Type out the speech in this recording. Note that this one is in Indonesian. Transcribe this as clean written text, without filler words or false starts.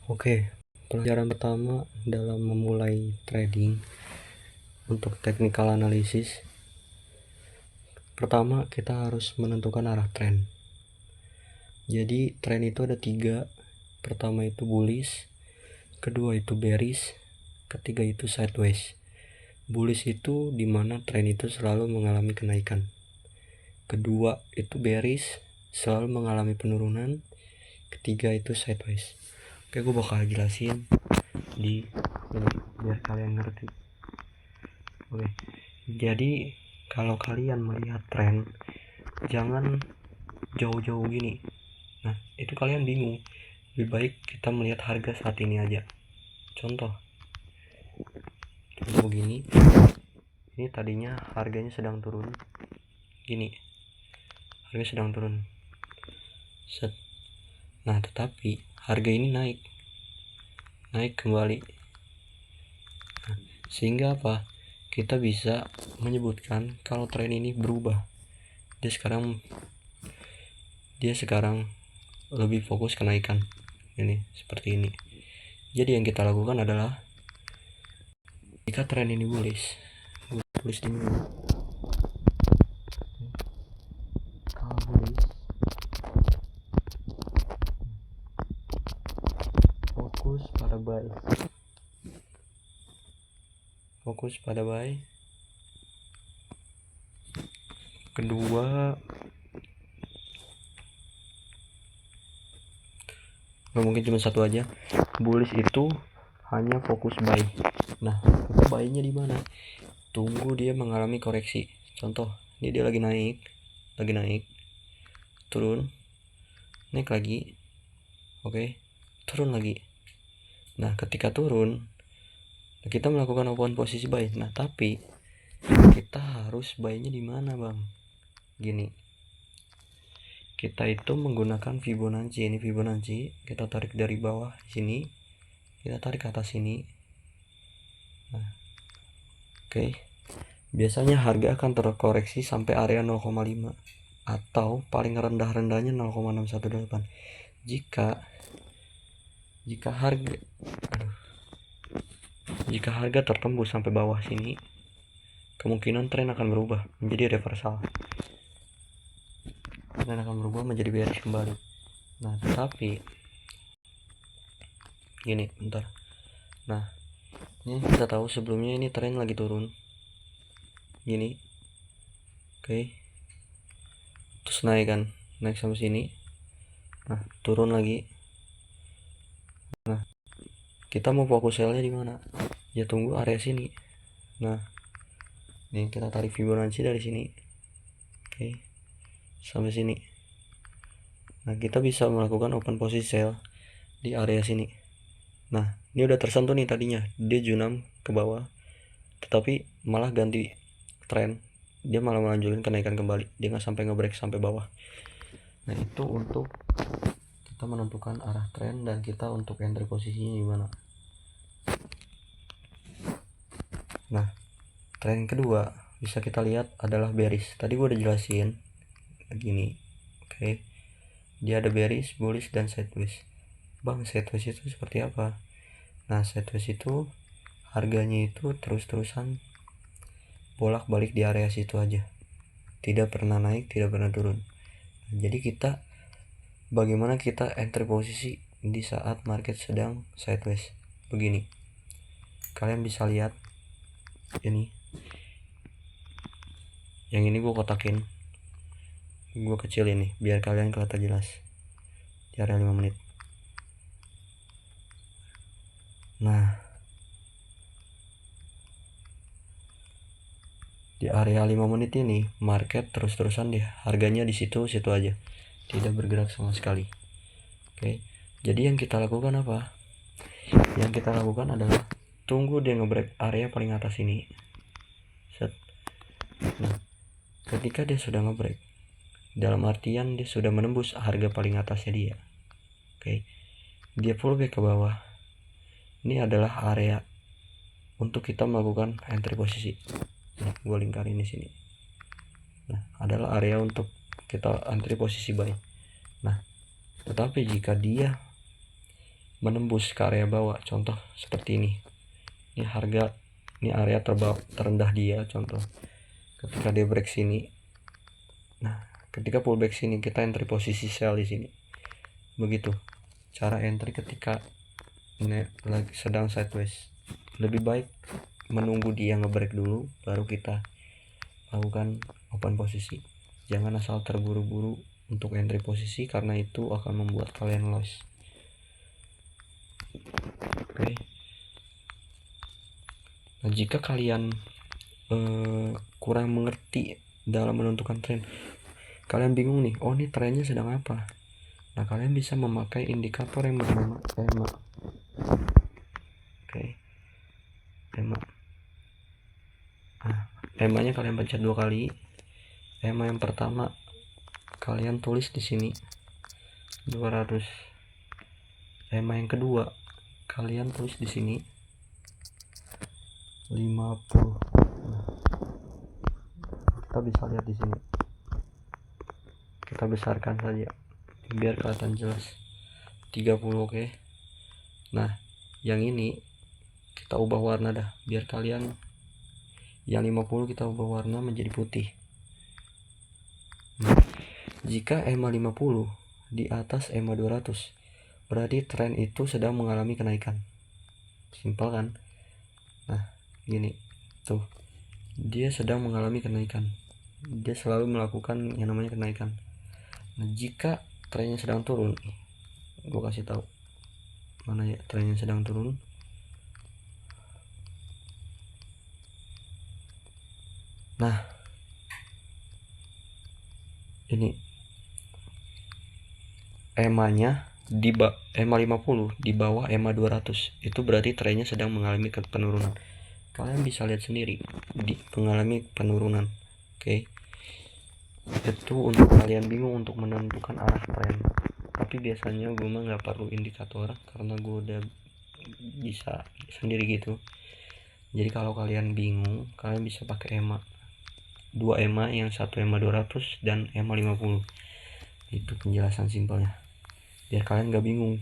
Oke, pelajaran pertama dalam memulai trading untuk technical analysis. Pertama, kita harus menentukan arah tren. Jadi, tren itu ada 3. Pertama itu bullish, kedua itu bearish, ketiga itu sideways. Bullish itu dimana tren itu selalu mengalami kenaikan. Kedua itu bearish, selalu mengalami penurunan. Ketiga itu sideways. Oke, gue bakal jelasin di ini biar kalian ngerti. Oke, jadi kalau kalian melihat tren, jangan jauh-jauh gini. Nah, itu kalian bingung. Lebih baik kita melihat harga saat ini aja. Contoh begini. Ini tadinya harganya sedang turun. Gini. Harga sedang turun. Set. Nah, tetapi harga ini naik kembali. Nah, sehingga apa? Kita bisa menyebutkan kalau tren ini berubah. Dia sekarang lebih fokus kenaikan. Ini seperti ini. Jadi yang kita lakukan adalah jika tren ini bullish, gue tulis di sini. Kalau bullish, fokus pada buy. Kedua, mungkin cuma satu aja. Bullish itu hanya fokus buy. Nah, kita buy-nya di mana? Tunggu dia mengalami koreksi. Contoh, ini dia lagi naik, turun, naik lagi, oke, turun lagi. Nah, ketika turun, kita melakukan open posisi buy. Nah, tapi kita harus buy-nya di mana, Bang? Gini, kita itu menggunakan Fibonacci. Ini Fibonacci, kita tarik dari bawah sini, kita tarik ke atas sini. Nah, oke. Biasanya harga akan terkoreksi sampai area 0,5 atau paling rendah-rendahnya 0,618. Jika harga tertembus sampai bawah sini, kemungkinan tren akan berubah menjadi reversal. Tren akan berubah menjadi bearish kembali. Nah, tetapi gini, bentar. Nah, ini kita tahu sebelumnya ini tren lagi turun. Gini. Oke. Terus naik sampai sini. Nah, turun lagi. Nah, kita mau fokus sell-nya di mana? Ya tunggu area sini. Nah, ini kita tarik Fibonacci dari sini. Oke. Sampai sini. Nah, kita bisa melakukan open posisi sell di area sini. Nah, ini udah tersentuh nih tadinya. Dia junam ke bawah. Tetapi malah ganti tren. Dia malah melanjutkan kenaikan kembali. Dia nggak sampai ngebreak sampai bawah. Nah, itu untuk kita menentukan arah tren dan kita untuk entry posisinya gimana. Nah, tren kedua bisa kita lihat adalah bearish. Tadi gue udah jelasin begini. Oke. Dia ada bearish, bullish, dan sideways. Bang, sideways itu seperti apa? Nah, sideways itu harganya itu terus-terusan bolak-balik di area situ aja. Tidak pernah naik, tidak pernah turun. Jadi bagaimana kita enter posisi di saat market sedang sideways begini. Kalian bisa lihat ini. Yang ini gue kotakin, gue kecilin nih biar kalian kelihatan jelas di area 5 menit. Nah, di area 5 menit ini market terus-terusan harganya di situ aja, tidak bergerak sama sekali. Oke, jadi yang kita lakukan apa? Yang kita lakukan adalah tunggu dia ngebreak area paling atas ini. Set. Nah, ketika dia sudah ngebreak, dalam artian dia sudah menembus harga paling atasnya dia, oke, dia pullback ke bawah. Ini adalah area untuk kita melakukan entry posisi. Nah, gue lingkarin di sini. Nah, adalah area untuk kita entry posisi buy. Nah, tetapi jika dia menembus ke area bawah, contoh seperti ini harga, ini area terendah dia, contoh ketika dia break sini. Nah, ketika pullback sini kita entry posisi sell di sini. Begitu cara entry ketika lagi sedang sideways. Lebih baik menunggu dia ngebreak dulu baru kita lakukan open posisi. Jangan asal terburu-buru untuk entry posisi karena itu akan membuat kalian loss. Oke. Nah, jika kalian kurang mengerti dalam menentukan tren, kalian bingung nih, oh ini trennya sedang apa? Nah, kalian bisa memakai indikator yang bernama EMA. Oke. EMA. Nah, EMA-nya kalian baca 2 kali. EMA yang pertama kalian tulis di sini 200. EMA yang kedua kalian tulis di sini 50. Nah, kita bisa lihat di sini. Kita besarkan saja biar kelihatan jelas. 30, oke. Nah, yang ini kita ubah warna dah biar kalian. Yang 50 kita ubah warna menjadi putih. Nah, jika EMA 50 di atas EMA 200, berarti tren itu sedang mengalami kenaikan. Simpel kan? Nah, gini tuh, dia sedang mengalami kenaikan. Dia selalu melakukan yang namanya kenaikan. Nah, jika trennya sedang turun, gue kasih tahu mana ya trennya sedang turun. Nah, ini EMA-nya di EMA 50 di bawah EMA 200, itu berarti trennya sedang mengalami penurunan. Kalian bisa lihat sendiri mengalami penurunan. Oke. Itu untuk kalian bingung untuk menentukan arah tren. Tapi biasanya gue mah nggak perlu indikator karena gue udah bisa sendiri gitu. Jadi kalau kalian bingung, kalian bisa pakai EMA. 2 EMA, yang satu EMA 200 dan EMA 50. Itu penjelasan simpelnya biar kalian gak bingung.